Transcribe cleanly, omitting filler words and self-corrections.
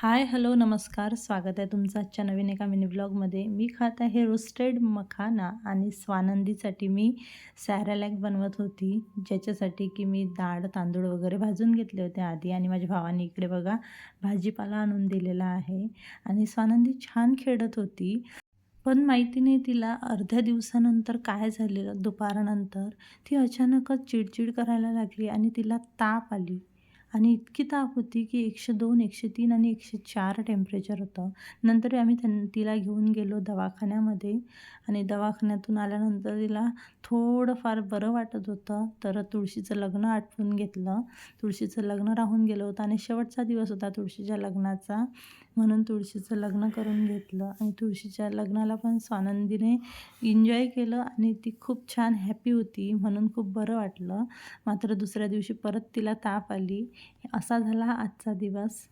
हाय, hello, नमस्कार. स्वागत आहे तुमचं आजच्या नवीन एका मिनी ब्लॉगमध्ये. मी खात आहे रोस्टेड मखाना आणि स्वानंदीसाठी मी सॅरॅलॅक बनवत होती, ज्याच्यासाठी की मी डाळ, तांदूळ वगैरे भाजून घेतले होते आधी आणि माझ्या भावाने इकडे बघा भाजीपाला आणून दिलेला आहे आणि स्वानंदी छान खेळत होती. पण माहिती नाही तिला अर्ध्या दिवसानंतर काय झालेलं दुपारनंतर, ती अचानकच चिडचिड करायला लागली आणि तिला ताप आली. आणि इतकी ताप होती की 102, 103 आणि 104 टेम्परेचर होतं. नंतर आम्ही तिला घेऊन गेलो दवाखान्यामध्ये आणि दवाखान्यातून आल्यानंतर तिला थोडंफार बरं वाटत होतं. तर तुळशीचं लग्न आटपून घेतलं. तुळशीचं लग्न राहून गेलं होतं आणि शेवटचा दिवस होता तुळशीच्या लग्नाचा. म्हणून तुळशीचं लग्न करून घेतलं आणि तुळशीच्या लग्नाला पण स्वानंदीने एन्जॉय केलं आणि ती खूप छान हॅपी होती म्हणून खूप बरं वाटलं. मात्र दुसऱ्या दिवशी परत तिला ताप आली. असा झाला आजचा दिवस.